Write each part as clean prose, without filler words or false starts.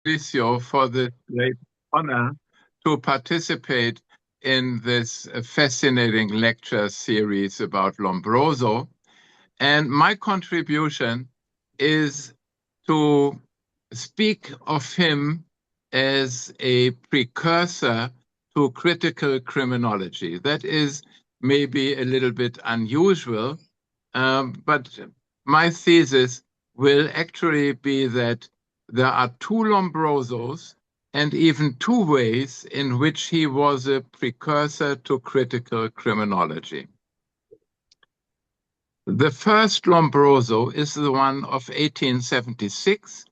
Mauricio for the great honor to participate in this fascinating lecture series about Lombroso. And my contribution is to speak of him as a precursor to critical criminology. That is maybe a little bit unusual, but my thesis will actually be that there are two Lombrosos and even two ways in which he was a precursor to critical criminology. The first Lombroso is the one of 1876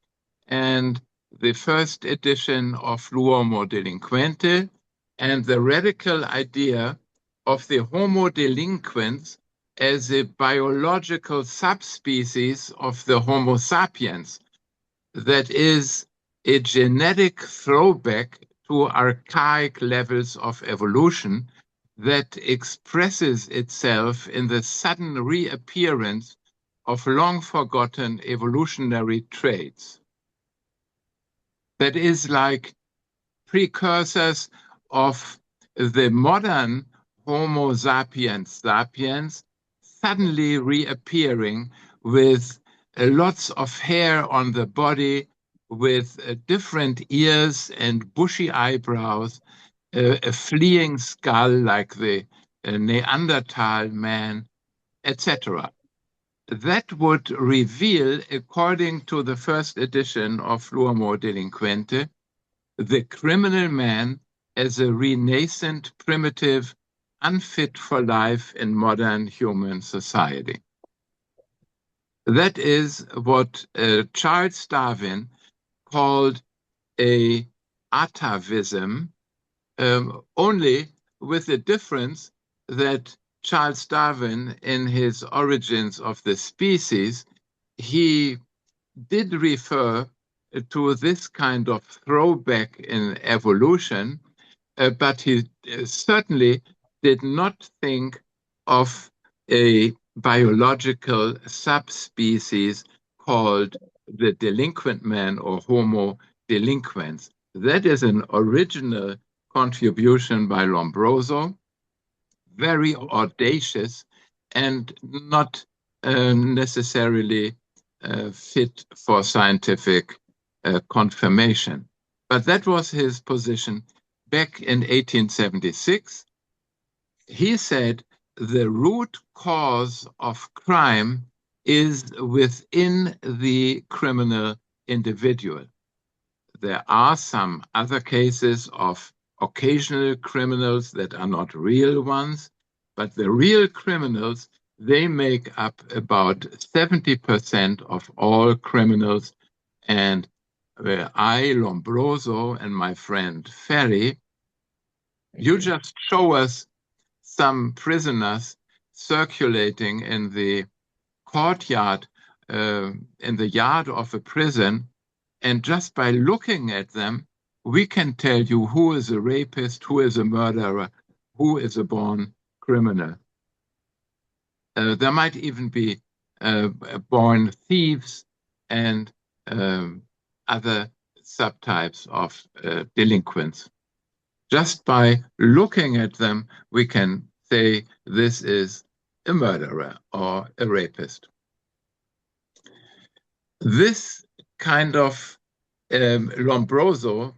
and the first edition of L'Uomo Delinquente, and the radical idea of the Homo delinquens as a biological subspecies of the Homo sapiens, that is a genetic throwback to archaic levels of evolution that expresses itself in the sudden reappearance of long-forgotten evolutionary traits. That is like precursors of the modern Homo sapiens suddenly reappearing with lots of hair on the body, with different ears and bushy eyebrows, a fleeing skull like the Neanderthal man, etc. That would reveal, according to the first edition of L'Uomo Delinquente, the criminal man as a renascent, primitive, unfit for life in modern human society. That is what Charles Darwin called a atavism, only with the difference that Charles Darwin, in his Origins of the Species, he did refer to this kind of throwback in evolution, but he certainly did not think of a biological subspecies called the delinquent man or Homo delinquens. That is an original contribution by Lombroso, very audacious and not necessarily fit for scientific confirmation. But that was his position back in 1876. He said the root cause of crime is within the criminal individual. There are some other cases of occasional criminals that are not real ones, but the real criminals, they make up about 70% of all criminals. And I, Lombroso, and my friend Ferry, you just show us some prisoners circulating in the courtyard, in the yard of a prison, and just by looking at them, we can tell you who is a rapist, who is a murderer, who is a born criminal. There might even be born thieves and other subtypes of delinquents. Just by looking at them, we can say this is a murderer or a rapist. This kind of Lombroso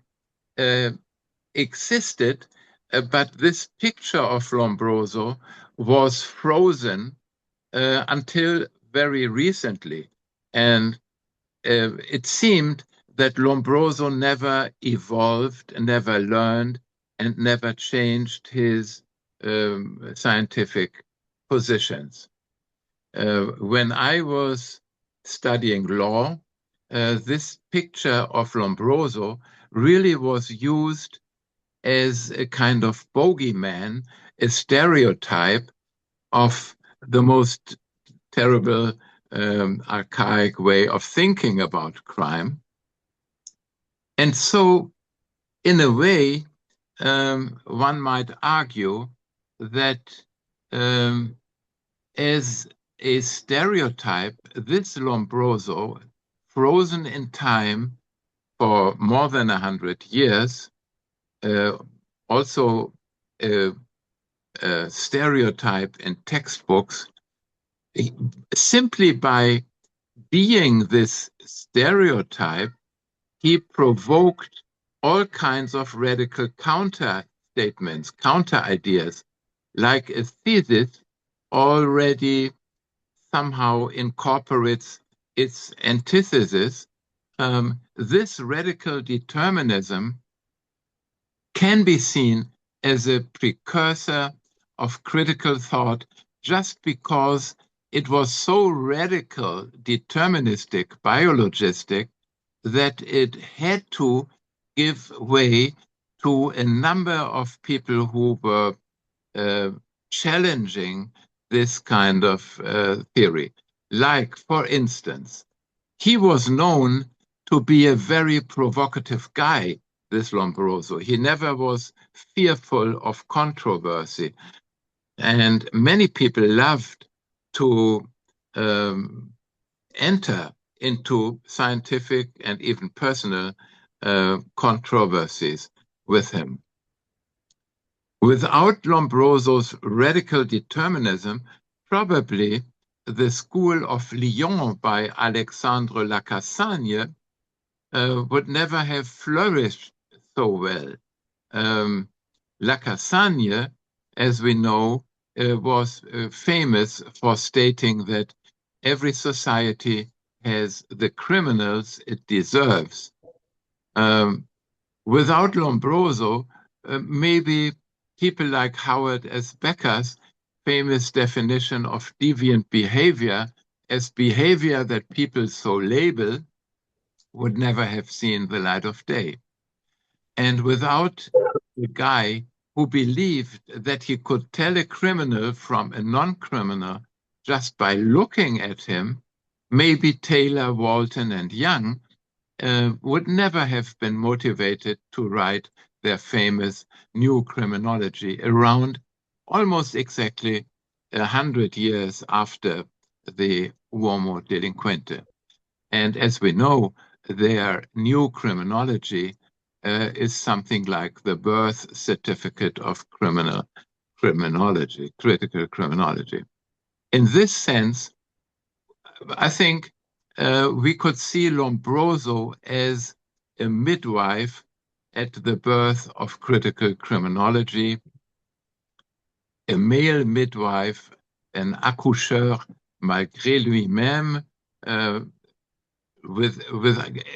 existed, but this picture of Lombroso was frozen until very recently. And it seemed that Lombroso never evolved, never learned, and never changed his scientific positions. When I was studying law, this picture of Lombroso really was used as a kind of bogeyman, a stereotype of the most terrible, archaic way of thinking about crime. And so, in a way, one might argue that as a stereotype, this Lombroso, frozen in time, for more than 100 years, also a stereotype in textbooks. Simply by being this stereotype, he provoked all kinds of radical counter statements, counter ideas, like a thesis already somehow incorporates its antithesis. This radical determinism can be seen as a precursor of critical thought just because it was so radical, deterministic, biologistic, that it had to give way to a number of people who were challenging this kind of theory. Like, for instance, he was known to be a very provocative guy, this Lombroso. He never was fearful of controversy. And many people loved to enter into scientific and even personal controversies with him. Without Lombroso's radical determinism, probably the school of Lyon by Alexandre Lacassagne would never have flourished so well. Lacassagne, as we know, was famous for stating that every society has the criminals it deserves. Without Lombroso, maybe people like Howard S. Becker's famous definition of deviant behavior as behavior that people so label would never have seen the light of day. And without the guy who believed that he could tell a criminal from a non-criminal just by looking at him, maybe Taylor, Walton, and Young would never have been motivated to write their famous New Criminology around almost exactly 100 years after the Uomo Delinquente. And as we know, their New Criminology is something like the birth certificate of criminology, critical criminology. In this sense, I think we could see Lombroso as a midwife at the birth of critical criminology, a male midwife, an accoucheur malgré lui-même,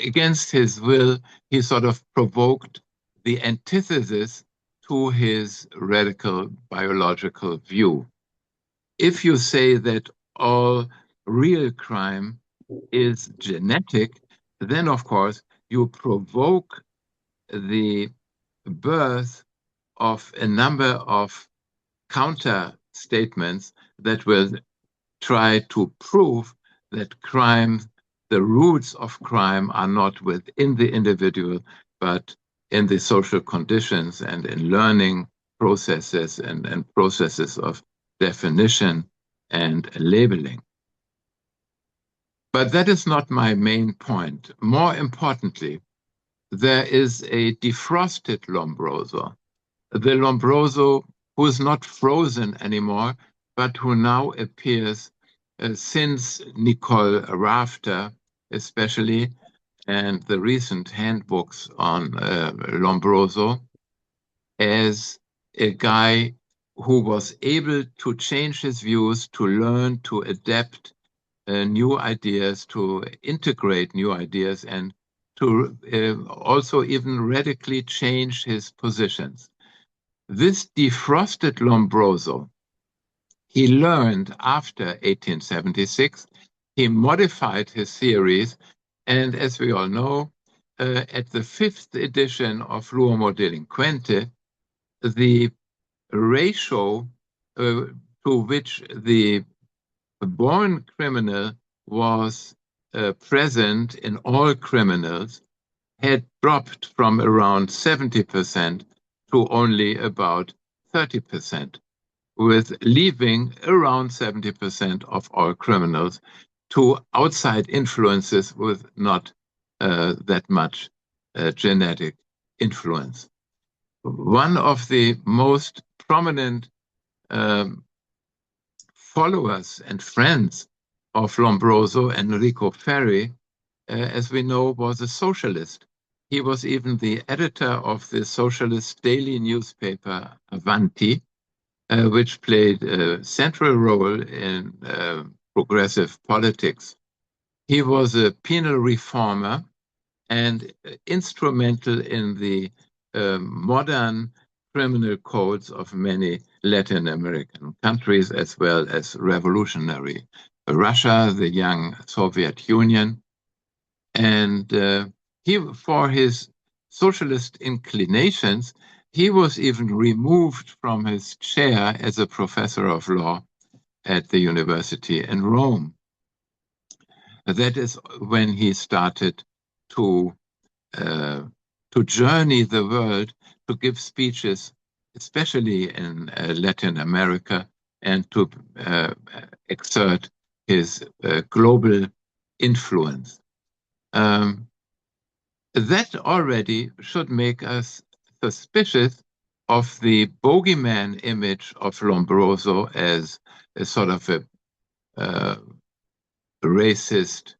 against his will, he sort of provoked the antithesis to his radical biological view. If you say that all real crime is genetic, then of course you provoke the birth of a number of counter statements that will try to prove that crime, the roots of crime, are not within the individual, but in the social conditions and in learning processes and processes of definition and labeling. But that is not my main point. More importantly, there is a defrosted Lombroso, the Lombroso who is not frozen anymore, but who now appears since Nicole Rafter, especially, and the recent handbooks on Lombroso, as a guy who was able to change his views, to learn, to adapt new ideas, to integrate new ideas, and to also even radically change his positions. This defrosted Lombroso, he learned after 1876, he modified his theories, and as we all know, at the 5th edition of L'Uomo Delinquente, the ratio to which the born criminal was present in all criminals had dropped from around 70% to only about 30%, with leaving around 70% of all criminals to outside influences with not that much genetic influence. One of the most prominent followers and friends of Lombroso, Enrico Ferri, as we know, was a socialist. He was even the editor of the socialist daily newspaper Avanti, which played a central role in progressive politics. He was a penal reformer and instrumental in the modern criminal codes of many Latin American countries, as well as revolutionary Russia, the young Soviet Union. And for his socialist inclinations, he was even removed from his chair as a professor of law at the university in Rome. That is when he started to journey the world, to give speeches, especially in Latin America, and to exert his global influence. That already should make us suspicious of the bogeyman image of Lombroso as a sort of a racist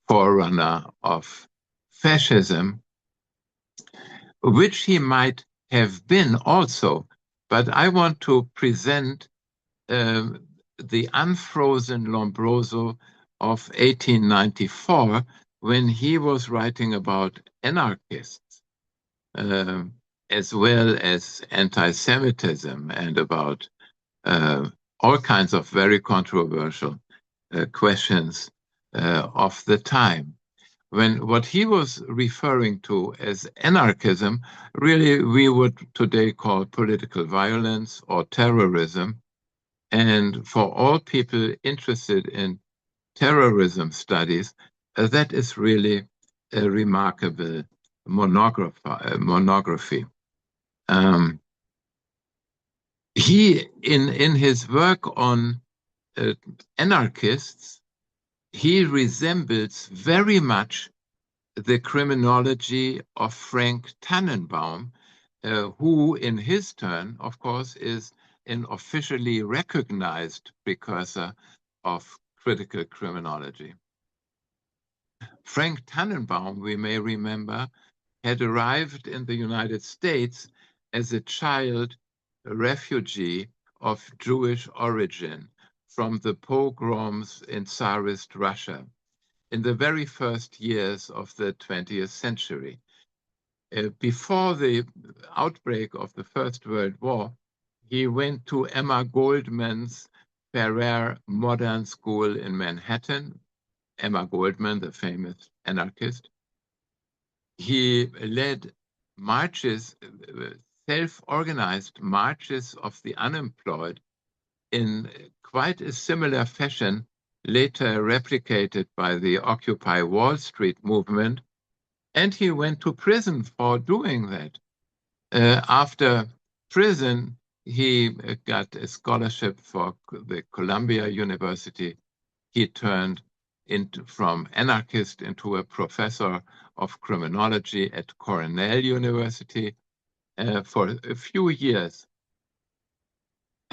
forerunner of fascism, which he might have been also. But I want to present the unfrozen Lombroso of 1894, when he was writing about anarchists, as well as anti-Semitism, and about all kinds of very controversial questions of the time. When what he was referring to as anarchism, really we would today call political violence or terrorism. And for all people interested in terrorism studies, that is really a remarkable monography. He, in his work on anarchists, he resembles very much the criminology of Frank Tannenbaum, who in his turn, of course, is an officially recognized precursor of critical criminology. Frank Tannenbaum, we may remember, had arrived in the United States as a child refugee of Jewish origin from the pogroms in Tsarist Russia in the very first years of the 20th century. Before the outbreak of the First World War, he went to Emma Goldman's Ferrer Modern School in Manhattan. Emma Goldman, the famous anarchist. He led marches, self-organized marches of the unemployed in quite a similar fashion, later replicated by the Occupy Wall Street movement. And he went to prison for doing that. After prison, he got a scholarship for the Columbia University. He turned from anarchist into a professor of criminology at Cornell University for a few years.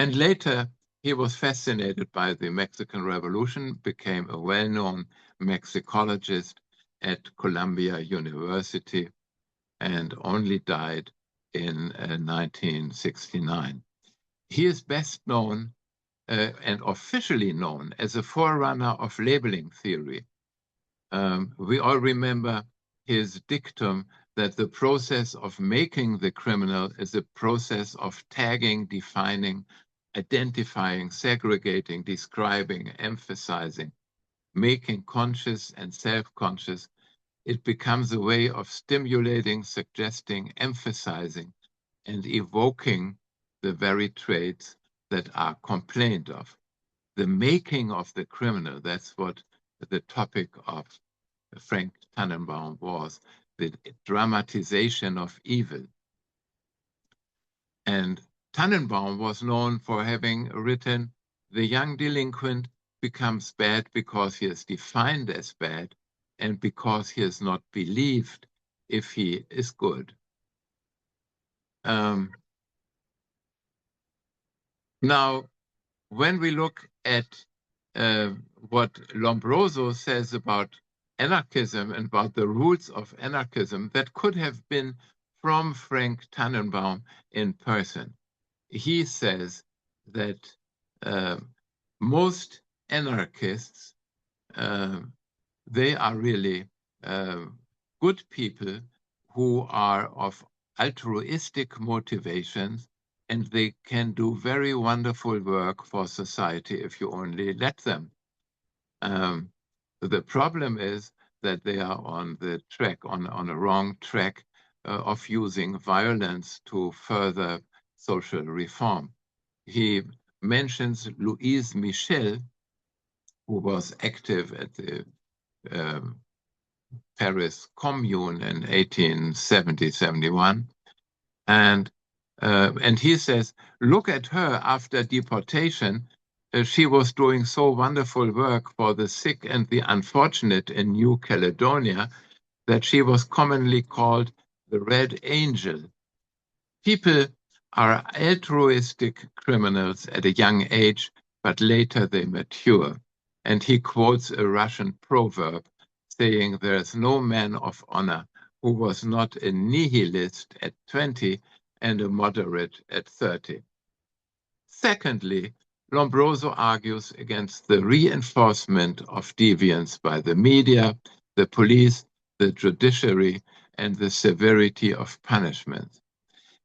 And later, he was fascinated by the Mexican Revolution, became a well-known Mexicologist at Columbia University, and only died in 1969. He is best known and officially known as a forerunner of labeling theory. We all remember his dictum that the process of making the criminal is a process of tagging, defining, identifying, segregating, describing, emphasizing, making conscious and self-conscious. It becomes a way of stimulating, suggesting, emphasizing, and evoking the very traits that are complained of. The making of the criminal, that's what the topic of Frank Tannenbaum was, the dramatization of evil. And Tannenbaum was known for having written, "The young delinquent becomes bad because he is defined as bad, and because he is not believed if he is good. Now, when we look at what Lombroso says about anarchism and about the roots of anarchism, that could have been from Frank Tannenbaum in person. He says that most anarchists, they are really good people who are of altruistic motivations, and they can do very wonderful work for society if you only let them. The problem is that they are on the track, on a wrong track of using violence to further social reform. He mentions Louise Michel, who was active at the Paris Commune in 1870-71. And he says, look at her after deportation. She was doing so wonderful work for the sick and the unfortunate in New Caledonia that she was commonly called the Red Angel. People are altruistic criminals at a young age, but later they mature. And he quotes a Russian proverb saying, there is no man of honor who was not a nihilist at 20 and a moderate at 30. Secondly, Lombroso argues against the reinforcement of deviance by the media, the police, the judiciary, and the severity of punishment.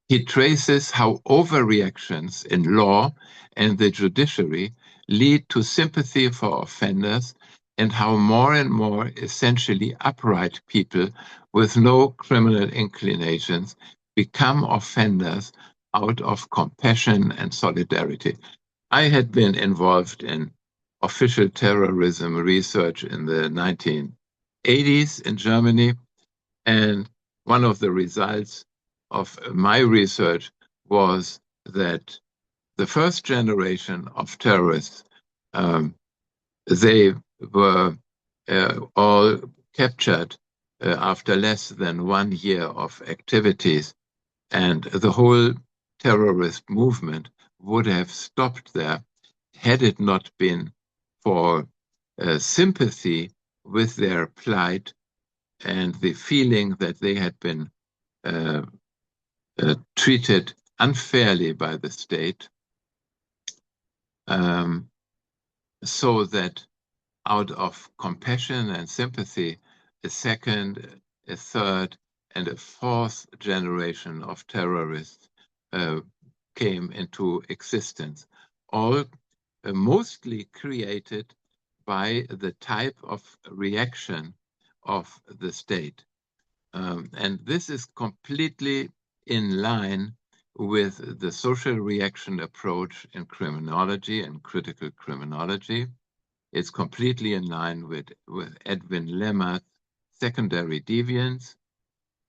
He traces how overreactions in law and the judiciary lead to sympathy for offenders, and how more and more essentially upright people with no criminal inclinations become offenders out of compassion and solidarity. I had been involved in official terrorism research in the 1980s in Germany, and one of the results of my research was that the first generation of terrorists, they were all captured after less than 1 year of activities, and the whole terrorist movement would have stopped there had it not been for sympathy with their plight and the feeling that they had been treated unfairly by the state, so that out of compassion and sympathy, a second, a third, and a fourth generation of terrorists came into existence, all mostly created by the type of reaction of the state. And this is completely in line with the social reaction approach in criminology and critical criminology. It's completely in line with Edwin Lemmer's secondary deviance,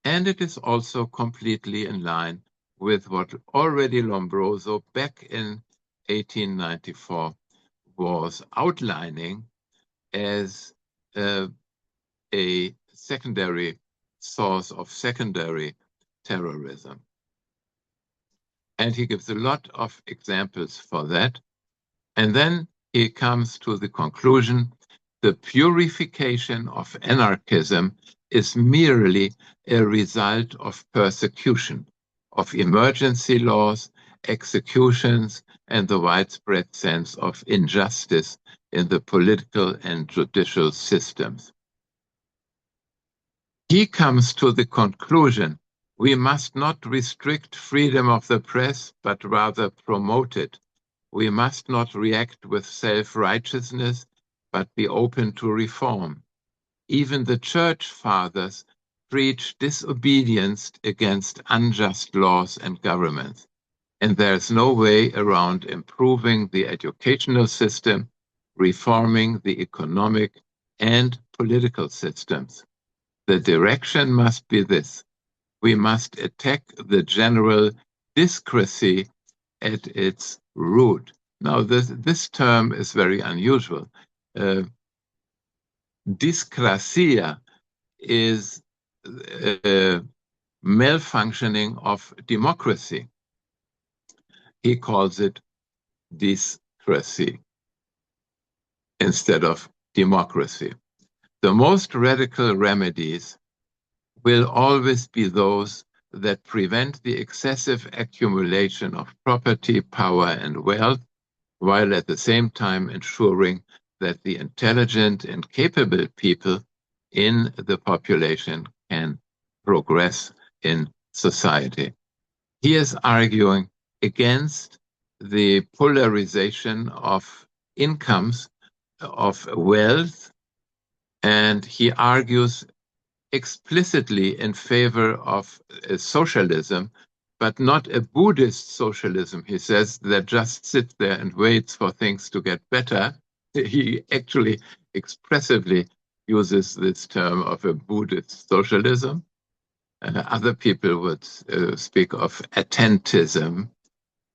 and it is also completely in line with what already Lombroso back in 1894 was outlining as a secondary source of secondary terrorism. And he gives a lot of examples for that. And then he comes to the conclusion, the purification of anarchism is merely a result of persecution, of emergency laws, executions, and the widespread sense of injustice in the political and judicial systems. He comes to the conclusion, we must not restrict freedom of the press, but rather promote it. We must not react with self-righteousness, but be open to reform. Even the church fathers preach disobedience against unjust laws and governments. And there's no way around improving the educational system, reforming the economic and political systems. The direction must be this. We must attack the general discrecy at its root. Now, this term is very unusual. dyscrasia is malfunctioning of democracy. He calls it dyscracy instead of democracy. The most radical remedies will always be those that prevent the excessive accumulation of property, power, and wealth, while at the same time ensuring that the intelligent and capable people in the population can progress in society. He is arguing against the polarization of incomes, of wealth, and he argues explicitly in favor of socialism, but not a Buddhist socialism, he says, that just sits there and waits for things to get better. He actually expressively uses this term of a Buddhist socialism. Other people would speak of attentism.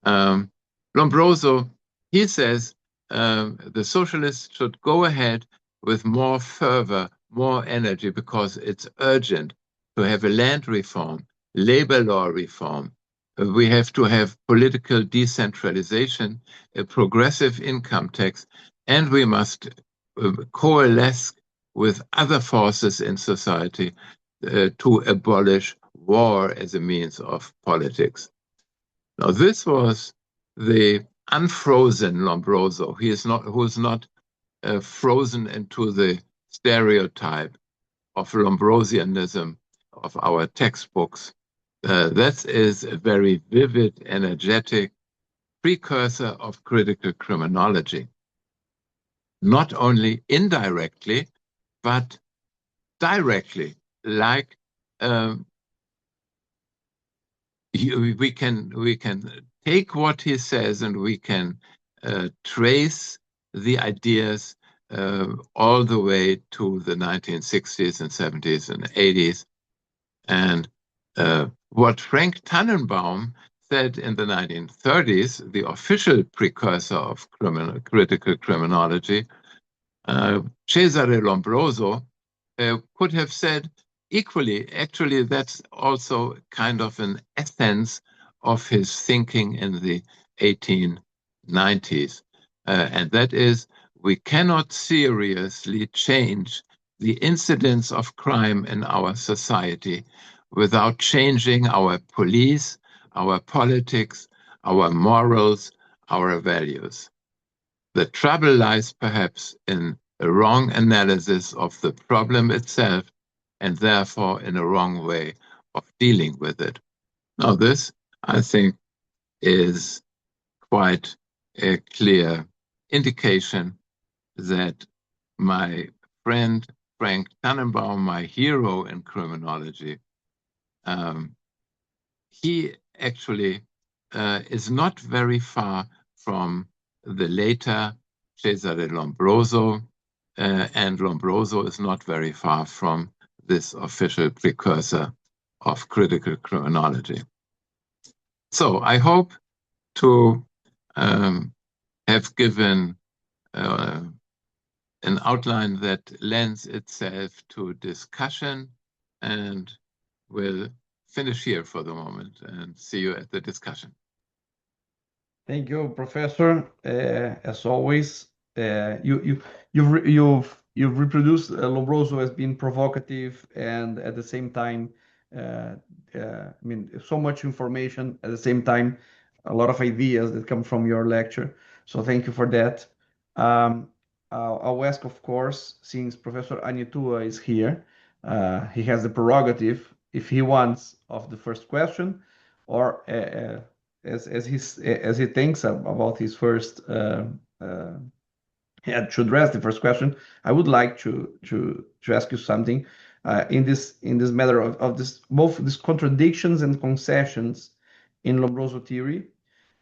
Lombroso, he says, the socialists should go ahead with more fervor, more energy, because it's urgent to have a land reform, labor law reform. We have to have political decentralization, a progressive income tax, and we must coalesce with other forces in society to abolish war as a means of politics. Now, this was the unfrozen Lombroso. Who's not frozen into the stereotype of Lombrosianism of our textbooks. That is a very vivid, energetic precursor of critical criminology. Not only indirectly, but directly, like we can take what he says and we can trace the ideas all the way to the 1960s and 70s and 80s. And what Frank Tannenbaum said in the 1930s, the official precursor of critical criminology, Cesare Lombroso could have said equally. Actually, that's also kind of an essence of his thinking in the 1890s. And that is, we cannot seriously change the incidence of crime in our society without changing our police, our politics, our morals, our values. The trouble lies perhaps in a wrong analysis of the problem itself, and therefore in a wrong way of dealing with it. Now, this, I think, is quite a clear indication that my friend Frank Tannenbaum, my hero in criminology, he actually is not very far from the later Cesare Lombroso, and Lombroso is not very far from this official precursor of critical criminology. So I hope to have given an outline that lends itself to discussion, and we'll finish here for the moment and see you at the discussion. Thank you, Professor. As always, you've reproduced Lombroso as being provocative and at the same time, I mean, so much information at the same time, a lot of ideas that come from your lecture. So thank you for that. I'll ask, of course, since Professor Anitua is here, he has the prerogative, if he wants, of the first question, or as he thinks about his first to address the first question, I would like to ask you something in this matter of this, both these contradictions and concessions in Lombroso theory.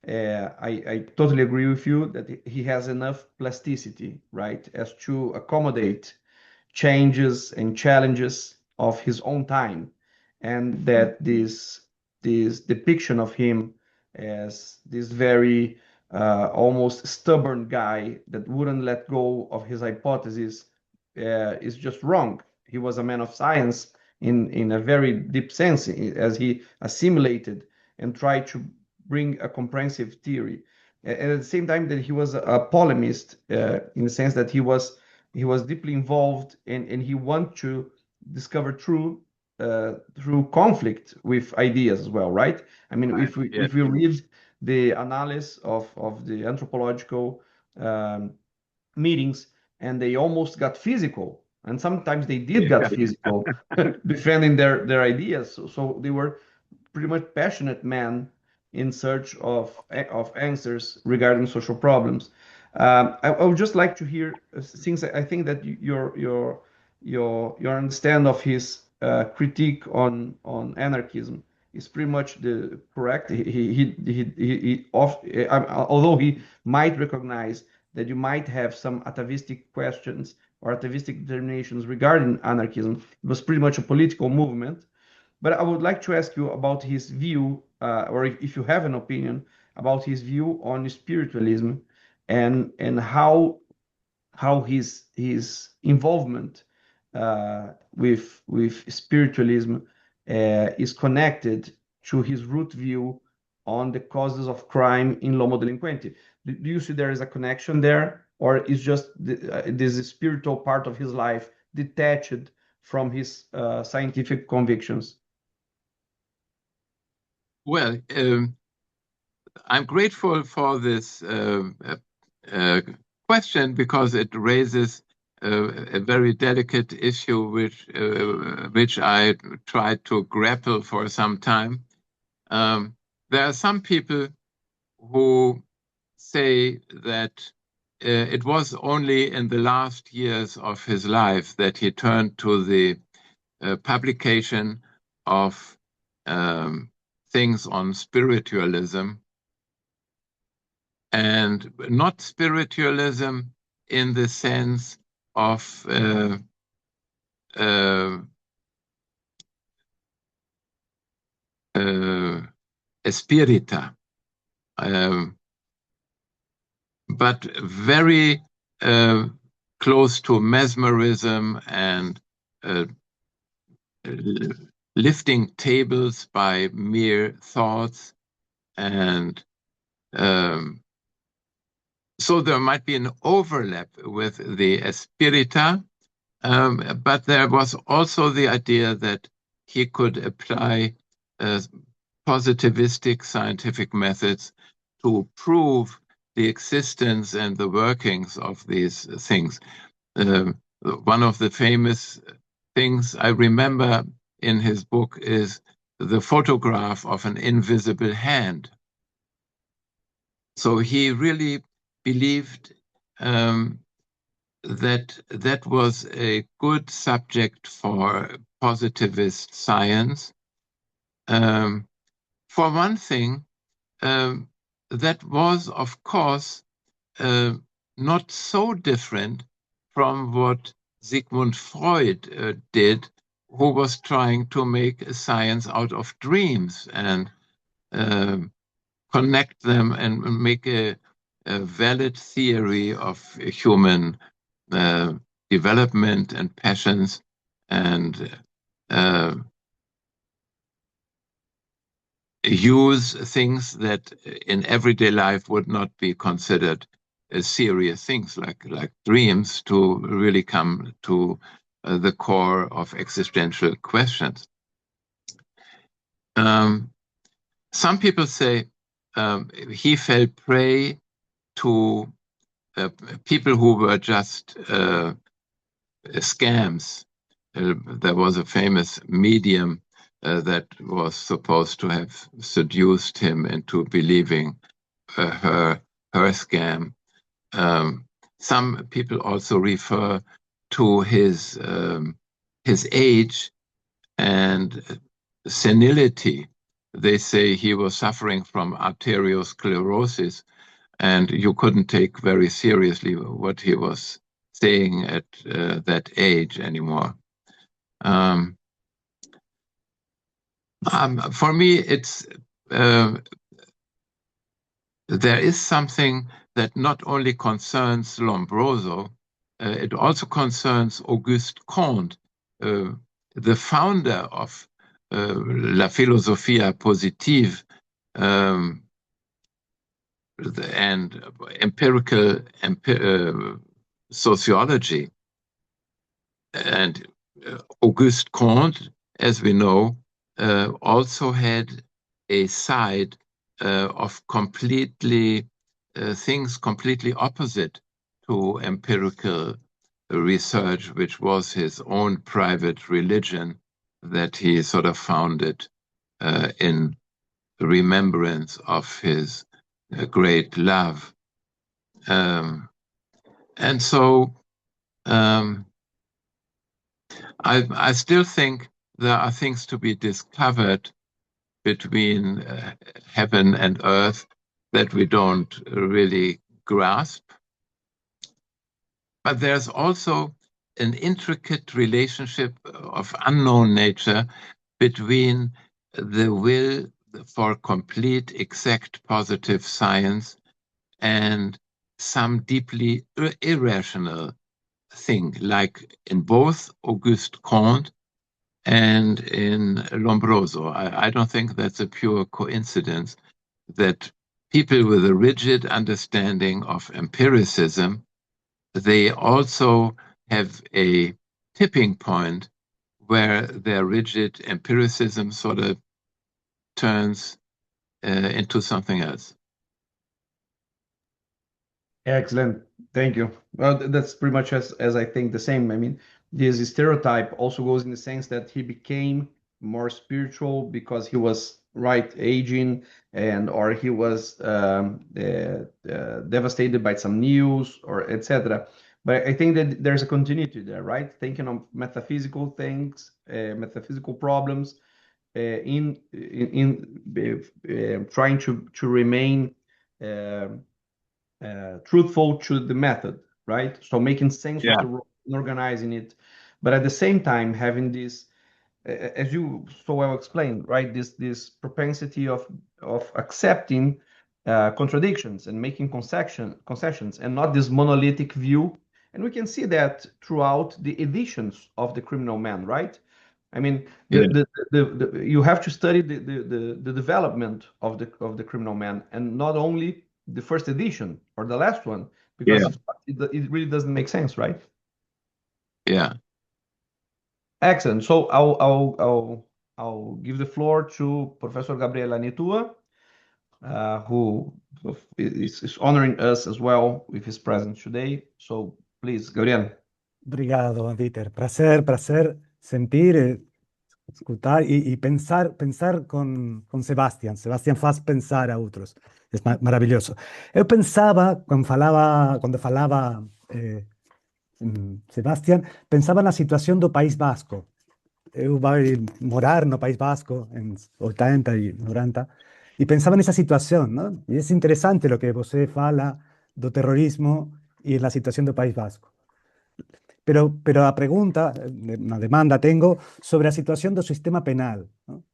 I totally agree with you that he has enough plasticity, right, as to accommodate changes and challenges of his own time, and that this depiction of him as this very almost stubborn guy that wouldn't let go of his hypothesis is just wrong. He was a man of science in a very deep sense, as he assimilated and tried to bring a comprehensive theory. And at the same time that he was a polemist, in the sense that he was deeply involved and he wanted to discover truth through conflict with ideas as well, right? I mean, Right. if we read the analysis of the anthropological meetings, and they almost got physical, and sometimes they did get physical, defending their ideas. So they were pretty much passionate men in search of answers regarding social problems. I would just like to hear things. I think that your understand of his critique on anarchism is pretty much the correct. Although he might recognize that you might have some atavistic questions or atavistic determinations regarding anarchism. It was pretty much a political movement. But I would like to ask you about his view, or if you have an opinion about his view on spiritualism, and how his involvement with spiritualism is connected to his root view on the causes of crime in Homem Delinquente. Do you see there is a connection there, or is just this spiritual part of his life detached from his scientific convictions? Well, I'm grateful for this question, because it raises a very delicate issue which I tried to grapple for some time. There are some people who say that it was only in the last years of his life that he turned to the publication of things on spiritualism, and not spiritualism in the sense of espírita, but very close to mesmerism and lifting tables by mere thoughts. And so there might be an overlap with the espírita, but there was also the idea that he could apply positivistic scientific methods to prove the existence and the workings of these things. One of the famous things I remember in his book is the photograph of an invisible hand. So he really believed that was a good subject for positivist science. For one thing, that was, of course, not so different from what Sigmund Freud did, who was trying to make a science out of dreams and connect them and make a valid theory of human development and passions, and use things that in everyday life would not be considered serious things, like dreams, to really come to the core of existential questions. Some people say he fell prey to people who were just scams. There was a famous medium that was supposed to have seduced him into believing her scam. Some people also refer to his age and senility. They say he was suffering from arteriosclerosis, and you couldn't take very seriously what he was saying at that age anymore. For me, it's there is something that not only concerns Lombroso, it also concerns Auguste Comte, the founder of La Philosophia Positive and empirical sociology. And Auguste Comte, as we know, also had a side of things completely opposite to empirical research, which was his own private religion that he sort of founded in remembrance of his great love. And so I still think there are things to be discovered between heaven and earth that we don't really grasp. But there's also an intricate relationship of unknown nature between the will for complete, exact, positive science and some deeply irrational thing, like in both Auguste Comte and in Lombroso. I don't think that's a pure coincidence that people with a rigid understanding of empiricism, they also have a tipping point where their rigid empiricism sort of turns into something else. Excellent. Thank you. Well, that's pretty much as I think the same. I mean, this stereotype also goes in the sense that he became more spiritual because he was aging or he was devastated by some news or etc. But I think that there's a continuity there, right? Thinking of metaphysical things, metaphysical problems, in trying to remain truthful to the method, right? So making sense of the role and organizing it, but at the same time having this, as you so well explained, right? This propensity of accepting contradictions and making concessions, and not this monolithic view. And we can see that throughout the editions of the Criminal Man, right? I mean, you have to study the development of the Criminal Man, and not only the first edition or the last one, because it really doesn't make sense, right? Yeah. Excellent. So I'll give the floor to Professor Gabriel Anitua, who is honoring us as well with his presence today. So please, Gabriel. Obrigado, Dieter. Prazer sentir, escutar e pensar com Sebastian. Sebastian faz pensar a outros. É maravilhoso. Eu pensava, quando falava Sebastian, pensava na situação do País Basco. Eu vai morar no País Basco em 80 e 90 e pensava nessa situação, não? E é interessante o que você fala do terrorismo e na situação do País Basco. Pero a pregunta, una demanda tengo sobre la situación del sistema penal, ¿no?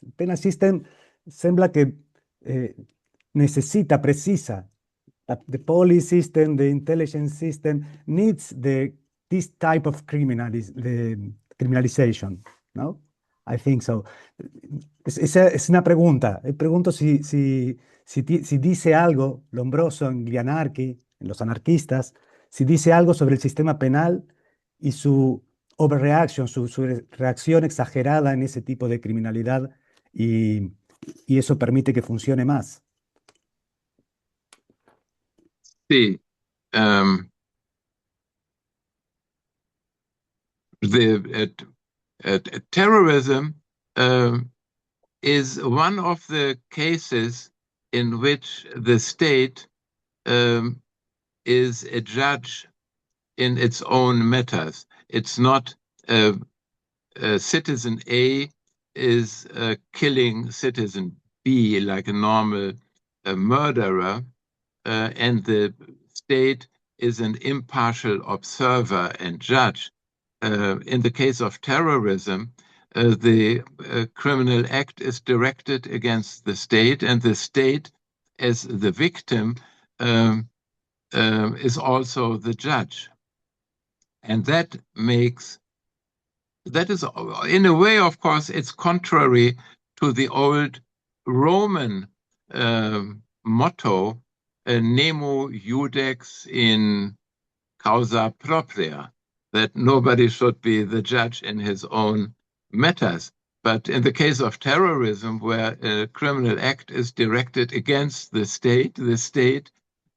El penal system sembla que precisa, the police system, the intelligence system needs this type of criminalization, no? I think so. Es una pregunta. Pregunto si dice algo Lombroso en Glianarchy, en los anarquistas, si dice algo sobre el sistema penal y su overreaction, su reacción exagerada en ese tipo de criminalidad, y eso permite que funcione más. Sí. Terrorism is one of the cases in which the state is a judge in its own matters. It's not citizen A is killing citizen B like a normal murderer, and the state is an impartial observer and judge. In the case of terrorism, the criminal act is directed against the state, and the state, as the victim, is also the judge. And that is, in a way, of course, it's contrary to the old Roman motto, nemo iudex in causa propria, that nobody should be the judge in his own matters. But in the case of terrorism, where a criminal act is directed against the state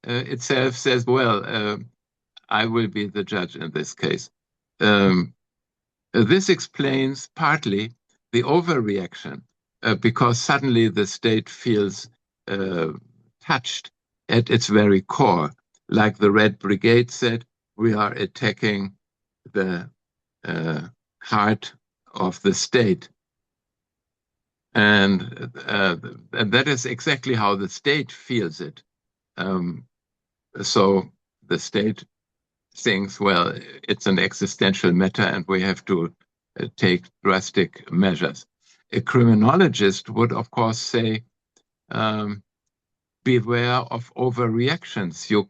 itself says, well, I will be the judge in this case. This explains partly the overreaction, because suddenly the state feels touched at its very core. Like the Red Brigade said, we are attacking the heart of the state. And that is exactly how the state feels it. So the state thinks, well, it's an existential matter and we have to take drastic measures. A criminologist would, of course, say, beware of overreactions. You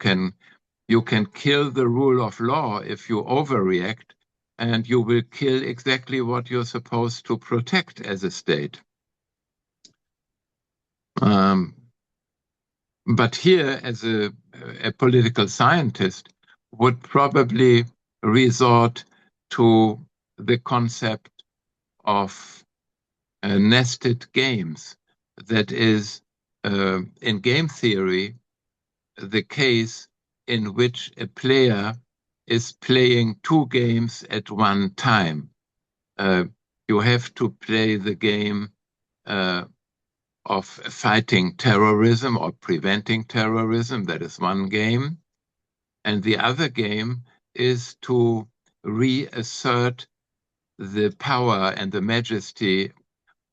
can kill the rule of law if you overreact, and you will kill exactly what you're supposed to protect as a state. But here, as a political scientist, would probably resort to the concept of nested games. That is, in game theory, the case in which a player is playing two games at one time. You have to play the game of fighting terrorism or preventing terrorism. That is one game. And the other game is to reassert the power and the majesty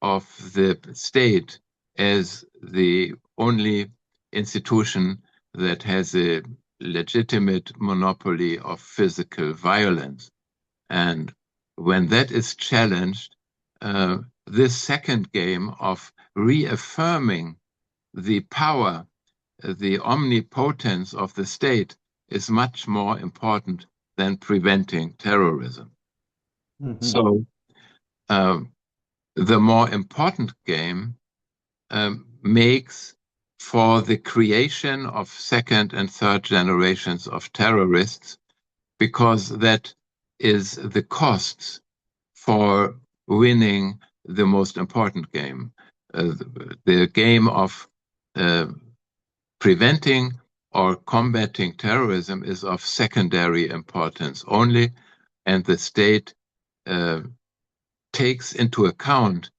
of the state as the only institution that has a legitimate monopoly of physical violence. And when that is challenged, this second game of reaffirming the power, the omnipotence of the state is much more important than preventing terrorism. Mm-hmm. So the more important game makes for the creation of second and third generations of terrorists, because that is the costs for winning the most important game. The game of preventing or combating terrorism is of secondary importance only, and the state takes into account,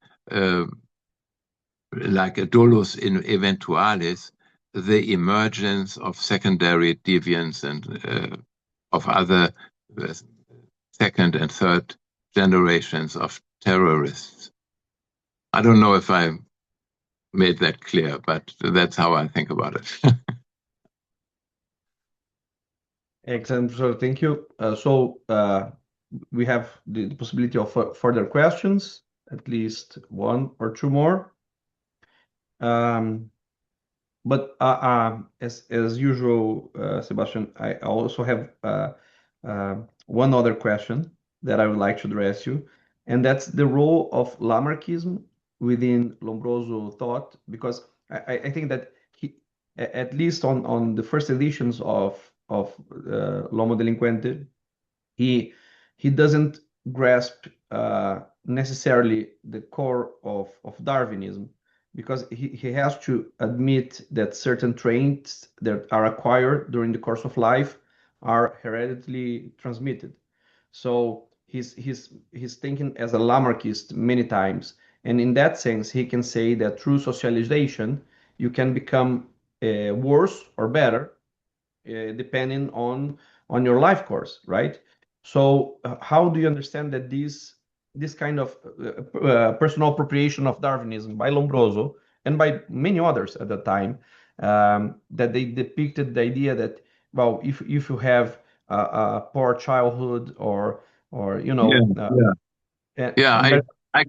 like a dolus in eventualis, the emergence of secondary deviants and of other second and third generations of terrorists. I don't know if I made that clear, but that's how I think about it. Excellent. So thank you. We have the possibility of further questions, at least one or two more. But as usual, Sebastian, I also have one other question that I would like to address you, and that's the role of Lamarckism within Lombroso thought, because I think that he, at least on the first editions of L'Homo Delinquente, he doesn't grasp necessarily the core of Darwinism, because he has to admit that certain traits that are acquired during the course of life are hereditarily transmitted. So he's thinking as a Lamarckist many times, and in that sense, he can say that through socialization, you can become worse or better, depending on your life course, right? So how do you understand that this kind of personal appropriation of Darwinism by Lombroso and by many others at the time, that they depicted the idea that, well, if you have a poor childhood or you know, I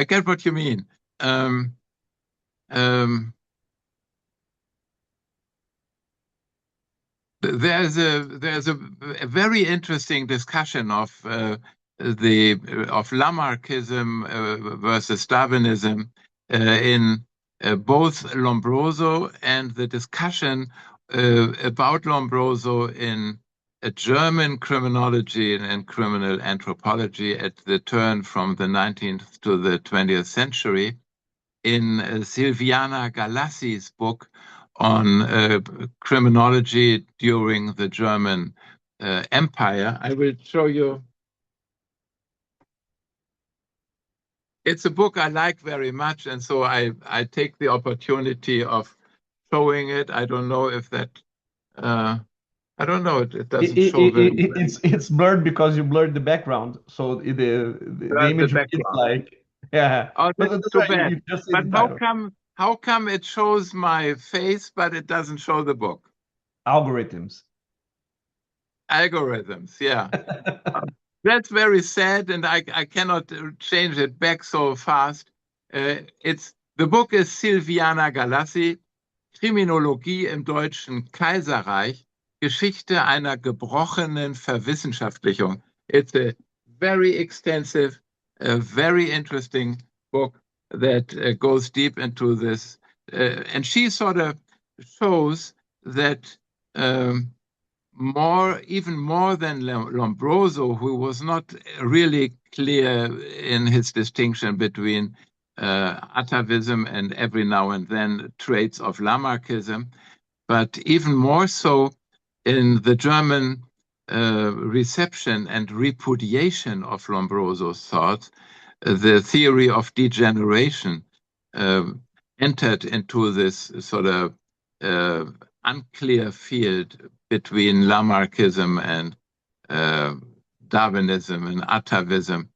get what you mean. there's a very interesting discussion of Lamarckism versus Darwinism in both Lombroso, and the discussion about Lombroso in a German criminology and criminal anthropology at the turn from the 19th to the 20th century in Silviana Galassi's book on criminology during the German Empire. I will show you. It's a book I like very much, and so I take the opportunity of showing it. I don't know if that, I don't know, it doesn't show very well. It's blurred because you blurred the background, so the image is like, yeah. Oh, that's too bad. You just but how come it shows my face, but it doesn't show the book? Algorithms, yeah. That's very sad, and I cannot change it back so fast. The book is Silviana Galassi, Kriminologie im Deutschen Kaiserreich, Geschichte einer gebrochenen Verwissenschaftlichung. It's a very extensive, very interesting book that goes deep into this. And she sort of shows that even more than Lombroso, who was not really clear in his distinction between atavism and every now and then traits of Lamarckism, but even more so in the German reception and repudiation of Lombroso's thoughts, the theory of degeneration entered into this sort of unclear field between Lamarckism and Darwinism and atavism,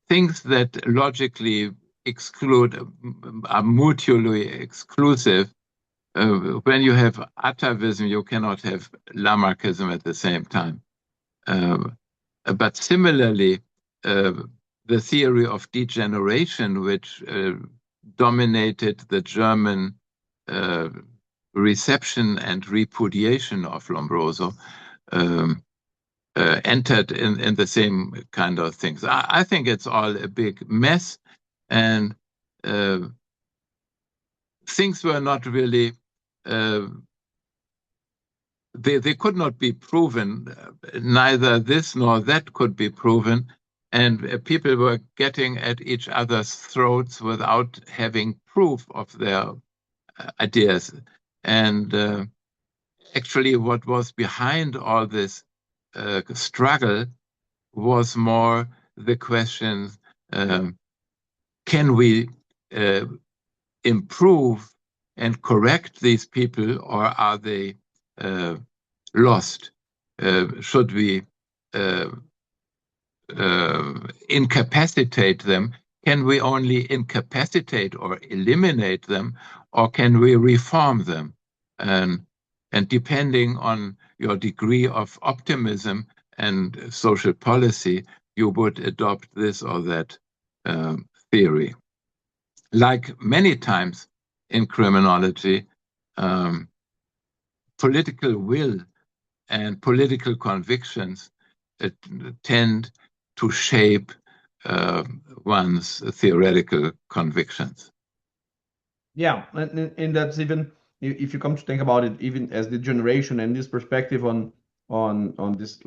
things that logically are mutually exclusive. When you have atavism, you cannot have Lamarckism at the same time. But similarly, the theory of degeneration, which dominated the German reception and repudiation of Lombroso, entered in the same kind of things. I think it's all a big mess, and things were not really, they could not be proven. Neither this nor that could be proven, and people were getting at each other's throats without having proof of their ideas. And actually what was behind all this struggle was more the question, can we improve and correct these people, or are they lost? Should we incapacitate them? Can we only incapacitate or eliminate them, or can we reform them? And depending on your degree of optimism and social policy, you would adopt this or that theory. Like many times in criminology, political will and political convictions tend to shape one's theoretical convictions. Yeah, and that's even, if you come to think about it, even as the generation and this perspective on this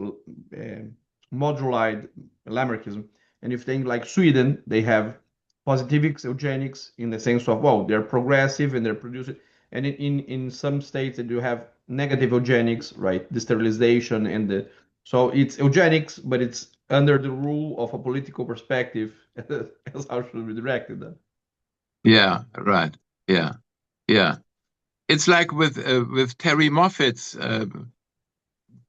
modularized Lamarckism, and if you think like Sweden, they have positivics, eugenics, in the sense of, well, they're progressive and they're producing, and in some states they do have negative eugenics, right? The sterilization and so it's eugenics, but it's under the rule of a political perspective, as how should be directed then. Yeah, right. Yeah. It's like with Terry Moffat's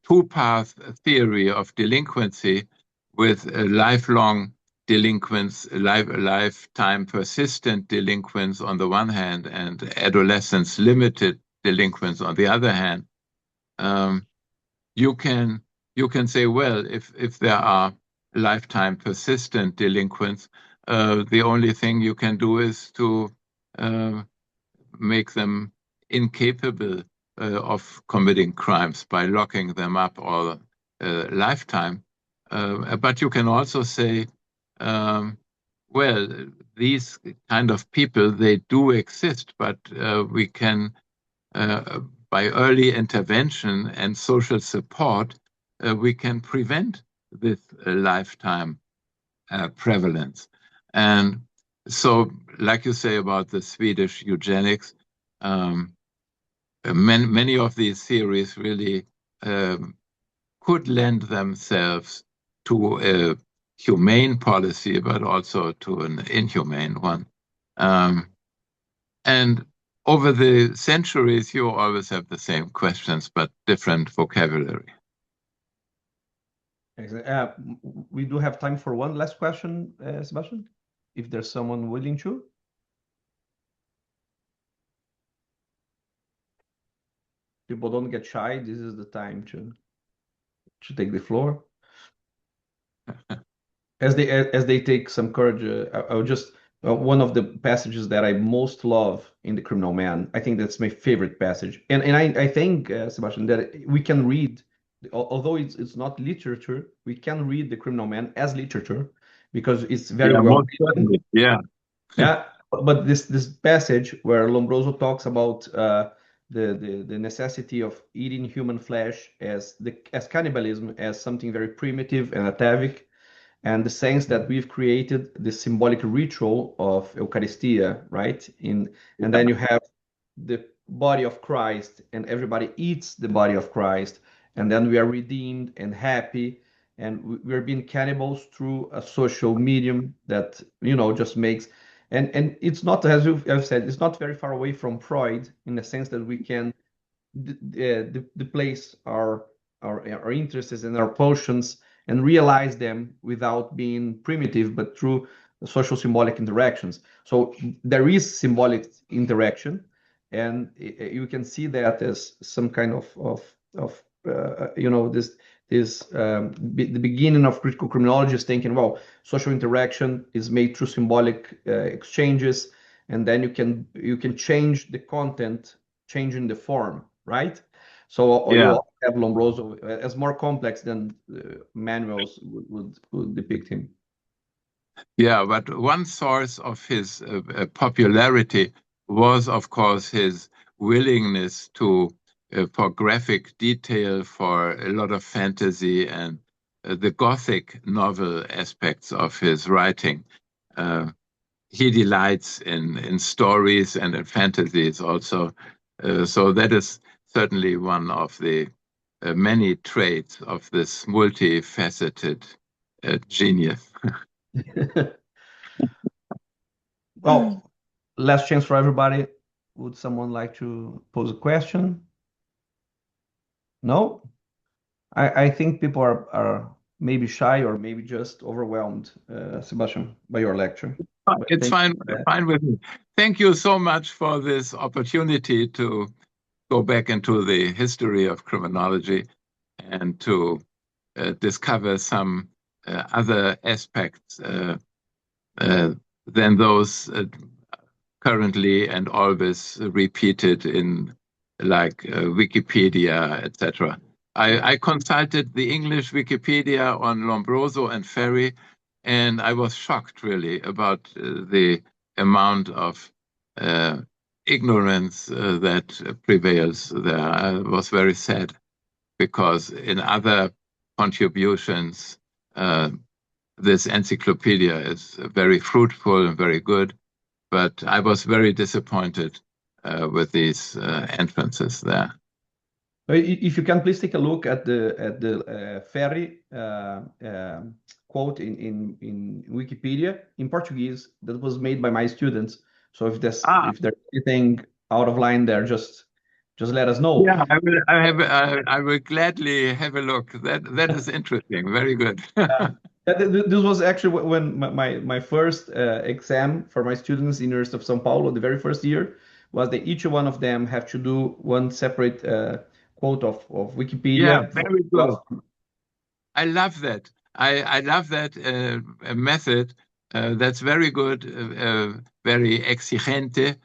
two-path theory of delinquency, with lifelong delinquents, lifetime persistent delinquents on the one hand, and adolescence limited delinquents on the other hand. You can say, well, if there are lifetime persistent delinquents, the only thing you can do is to make them incapable of committing crimes by locking them up all lifetime. But you can also say, well, these kind of people, they do exist, but we can, by early intervention and social support, we can prevent this lifetime prevalence. And so, like you say about the Swedish eugenics, many of these theories really could lend themselves to a humane policy, but also to an inhumane one. And over the centuries, you always have the same questions, but different vocabulary. We do have time for one last question, Sebastian, if there's someone willing to. People don't get shy. This is the time to take the floor. As they take some courage, I would just one of the passages that I most love in the Criminal Man. I think that's my favorite passage, and I think Sebastian, that we can read, although it's not literature, we can read the Criminal Man as literature because it's very well written. Yeah. But this passage where Lombroso talks about the necessity of eating human flesh as cannibalism, as something very primitive and atavic, and the sense that we've created the symbolic ritual of Eucharistia, right? And then you have the body of Christ, and everybody eats the body of Christ, and then we are redeemed and happy, and we're being cannibals through a social medium that just makes. And it's not, as you've said, it's not very far away from Freud in the sense that we can place our interests and our pulsions and realize them without being primitive, but through social symbolic interactions. So there is symbolic interaction, and you can see that as some kind of the beginning of critical criminology is thinking, well, social interaction is made through symbolic exchanges, and then you can change the content, changing the form, right? So you have Lombroso as more complex than manuals would depict him. Yeah, but one source of his popularity was, of course, his willingness to for graphic detail, for a lot of fantasy and the Gothic novel aspects of his writing. He delights in stories and in fantasies also. So that is certainly one of the many traits of this multifaceted genius. Well, last chance for everybody. Would someone like to pose a question? No? I think people are maybe shy or maybe just overwhelmed, Sebastian, by your lecture. It's fine with me. Thank you so much for this opportunity to go back into the history of criminology and to discover some other aspects than those currently and always repeated in like Wikipedia, etc. I consulted the English Wikipedia on Lombroso and Ferry, and I was shocked really about the amount of ignorance that prevails there. I was very sad because in other contributions, this encyclopedia is very fruitful and very good, but I was very disappointed with these entrances there. If you can please take a look at the Ferry quote in Wikipedia in Portuguese that was made by my students. So if there's anything out of line there, just let us know. Yeah, I will gladly have a look. That is interesting. Very good. This was actually when my first exam for my students in University of São Paulo, the very first year, was that each one of them have to do one separate quote of Wikipedia. Yeah, very good. I love that. I love that method. That's very good, very exigente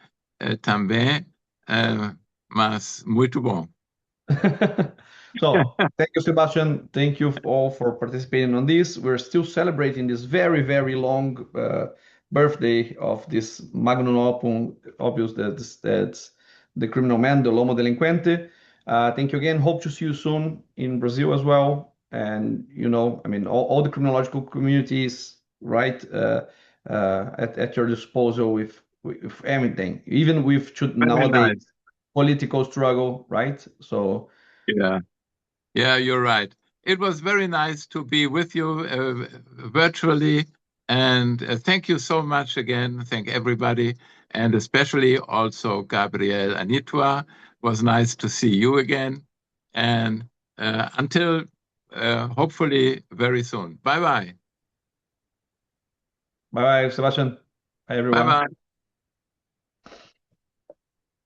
também. mas muito bom. So, thank you, Sebastian. Thank you all for participating on this. We're still celebrating this very, very long birthday of this magnum opus that's the criminal man, the Homem Delinquente. Thank you again. Hope to see you soon in Brazil as well. And, you know, I mean, all the criminological communities, right, at your disposal with everything, even with nowadays nice. Political struggle, right? So, yeah, you're right. It was very nice to be with you virtually. And thank you so much again. Thank everybody. And especially also Gabriel Anitua. It was nice to see you again. And until hopefully very soon. Bye-bye. bye-bye, Sebastian. Bye, everyone. Bye-bye.